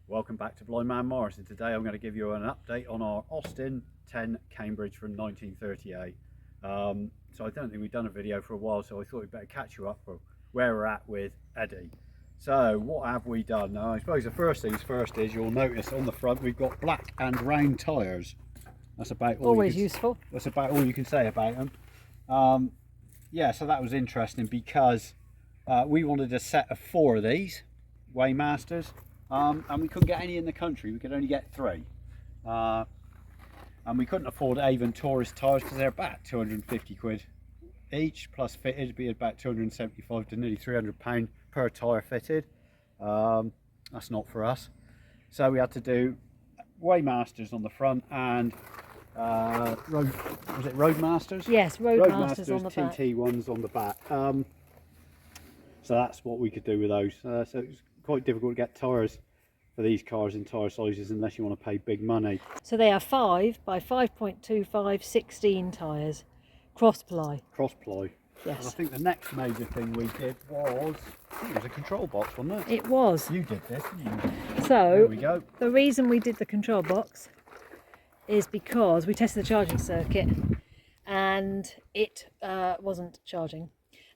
Welcome back to Blind Man Morris, and today I'm going to give you an update on our Austin 10 Cambridge from 1938. So I don't think we've done a video for a while, so I thought we'd better catch you up for where we're at with Eddie. So what have we done? Now, I suppose the first things first is you'll notice on the front we've got black and round tyres. That's about all always useful. That's about all you can say about them. Yeah, so that was interesting because we wanted a set of 4 of these Waymasters. And we couldn't get any in the country. We could only get 3, and we couldn't afford Avon tourist tyres because they're about 250 quid each, plus fitted would be about 275 to nearly £300 per tyre fitted. That's not for us, so we had to do Waymasters on the front and Roadmasters? Yes, Roadmasters on the back. TT ones on the back. So that's what we could do with those. So it's quite difficult to get tyres for these cars in tyre sizes unless you want to pay big money. So they are 5 by 5.25 16 tyres, cross ply. Cross ply. Yes. And I think the next major thing we did was, it was a control box, wasn't it? It was. You did this, didn't you? So there we go. The reason we did the control box is because we tested the charging circuit and it wasn't charging.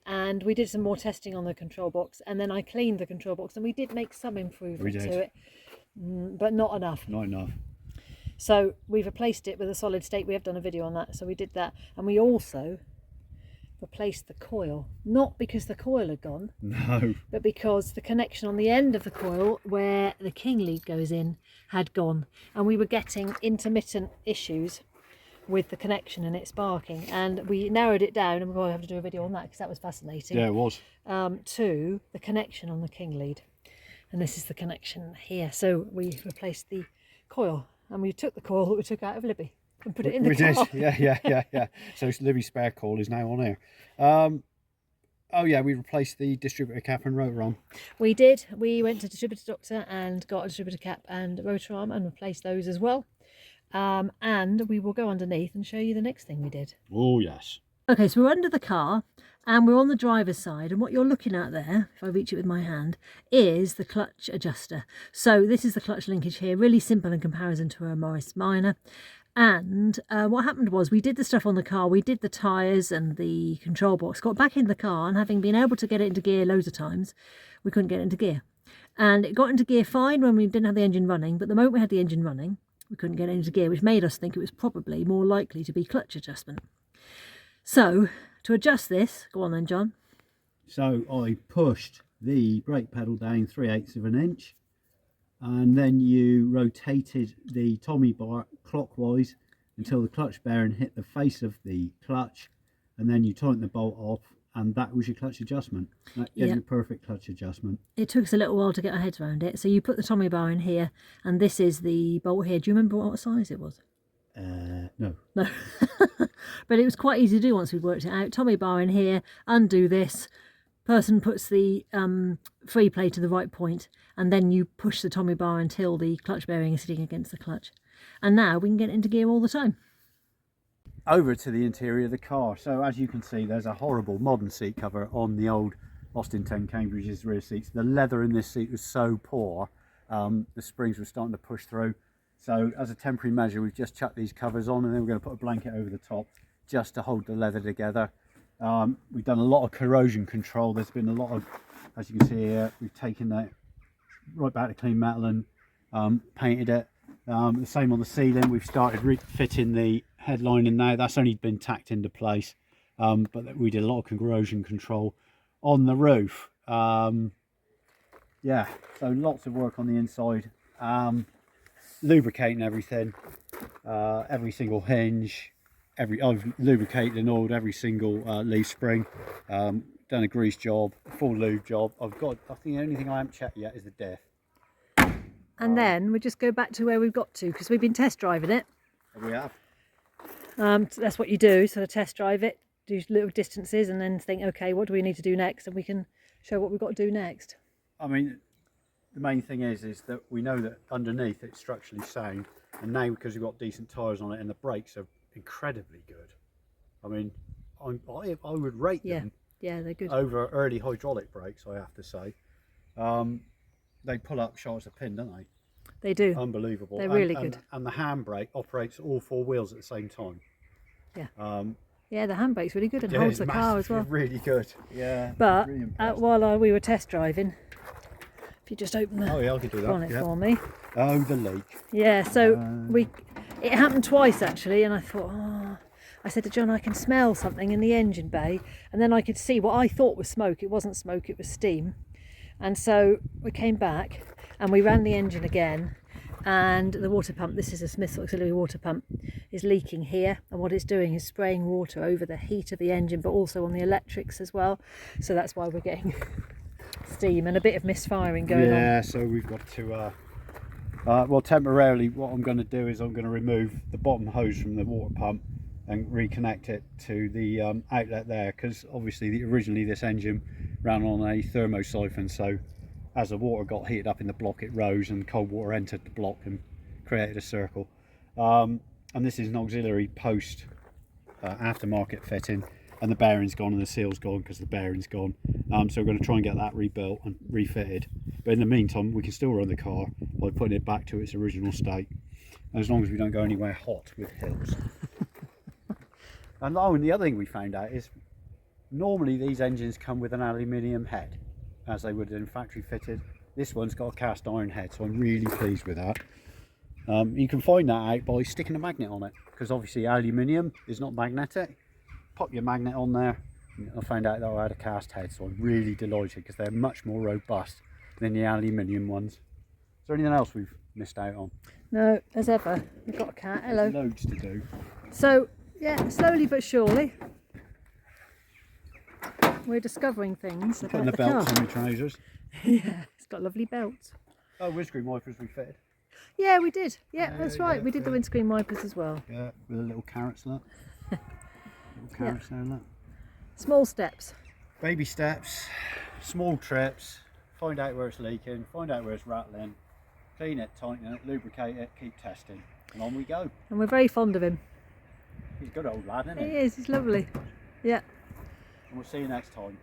And we did some more testing on the control box, and then I cleaned the control box, and we did make some improvement to it, but not enough. Not enough. So we've replaced it with a solid state. We have done a video on that, so we did that, and we also replaced the coil, not because the coil had gone, no, but because the connection on the end of the coil where the king lead goes in had gone, and we were getting intermittent issues with the connection and it sparking, and we narrowed it down, and we're going to have to do a video on that because that was fascinating. Yeah, it was. To the connection on the king lead, and this is the connection here. So we replaced the coil, and we took the coil that we took out of Libby and put it in the car. Yeah. So Libby's spare coil is now on here. Oh yeah, we replaced the distributor cap and rotor arm. We did. We went to Distributor Doctor and got a distributor cap and rotor arm and replaced those as well. And we will go underneath and show you the next thing we did. Oh yes. Okay, so we're under the car and we're on the driver's side, and what you're looking at there, if I reach it with my hand, is the clutch adjuster. So this is the clutch linkage here, really simple in comparison to a Morris Minor. And what happened was we did the stuff on the car, we did the tyres and the control box, got back in the car, and having been able to get it into gear loads of times, we couldn't get it into gear. And it got into gear fine when we didn't have the engine running, but the moment we had the engine running, we couldn't get it into gear, which made us think it was probably more likely to be clutch adjustment. So to adjust this, go on then, John. So I pushed the brake pedal down 3/8 of an inch, and then you rotated the Tommy bar clockwise until the clutch bearing hit the face of the clutch, and then you tighten the bolt off, and that was your clutch adjustment. That gave you a perfect clutch adjustment. It took us a little while to get our heads around it. So you put the Tommy bar in here, and this is the bolt here. Do you remember what size it was? No. But it was quite easy to do once we'd worked it out. Tommy bar in here, undo this, person puts the free play to the right point, and then you push the Tommy bar until the clutch bearing is sitting against the clutch. And now we can get into gear all the time. Over to the interior of the car. So as you can see, there's a horrible modern seat cover on the old Austin 10 Cambridge's rear seats. The leather in this seat was so poor, the springs were starting to push through. So as a temporary measure, we've just chucked these covers on, and then we're going to put a blanket over the top just to hold the leather together. We've done a lot of corrosion control. There's been a lot of, as you can see here, we've taken that right back to clean metal and painted it. The same on the ceiling. We've started fitting the headlining now. That's only been tacked into place, but we did a lot of corrosion control on the roof. Yeah, so lots of work on the inside, lubricating everything, every single hinge. I've lubricated and oiled every single leaf spring, done a grease job, full lube job. I think the only thing I haven't checked yet is the diff. And then we just go back to where we've got to, because we've been test driving it. We have. So that's what you do, sort of test drive it, do little distances, and then think, okay, what do we need to do next? And we can show what we've got to do next. I mean, the main thing is that we know that underneath it's structurally sound, and now because we've got decent tyres on it and the brakes are incredibly good. I mean, I would rate them. Yeah, they're good. Over early hydraulic brakes, I have to say. They pull up sharp as a pin, don't they? They do. Unbelievable. They're really good. And the handbrake operates all 4 wheels at the same time. Yeah. Yeah, the handbrake's really good and Yeah, holds it's the car as well. massive, really good. Yeah. But really impressed. while we were test driving, if you just open the I could do that. bonnet for me. Oh, the leak. Yeah, so it happened twice actually, and I thought, oh, I said to John, I can smell something in the engine bay, and then I could see what I thought was smoke. It wasn't smoke, it was steam. And so we came back and we ran the engine again, and the water pump, this is a Smith's auxiliary water pump, is leaking here, and what it's doing is spraying water over the heat of the engine, but also on the electrics as well. So that's why we're getting steam and a bit of misfiring going on. Yeah, so we've got to well, temporarily what I'm going to do is I'm going to remove the bottom hose from the water pump and reconnect it to the outlet there, because obviously originally this engine ran on a thermosiphon, so as the water got heated up in the block, it rose and cold water entered the block and created a circle. And this is an auxiliary post aftermarket fitting, and the bearing's gone and the seal's gone because the bearing's gone. So we're going to try and get that rebuilt and refitted, but in the meantime we can still run the car by putting it back to its original state, as long as we don't go anywhere hot with hills. And the other thing we found out is normally these engines come with an aluminium head, as they would in factory fitted. This one's got a cast iron head, so I'm really pleased with that. You can find that out by sticking a magnet on it, because obviously aluminium is not magnetic. Pop your magnet on there. I found out that I had a cast head, so I'm really delighted, because they're much more robust than the aluminium ones. Is there anything else we've missed out on? No, as ever. We've got a cat. Hello. There's loads to do. So yeah, slowly but surely we're discovering things about Putting the belts on your trousers. Yeah, it's got lovely belts. Oh, windscreen wipers refitted. Yeah, we did. Yeah, that's right. We did the windscreen wipers as well. Yeah, with a little carrots, look. Little carrots there, look. Small steps. Baby steps, small trips. Find out where it's leaking, find out where it's rattling, clean it, tighten it, lubricate it, keep testing, and on we go. And we're very fond of him. He's a good old lad, isn't he? He is. He's lovely. Yeah. And we'll see you next time.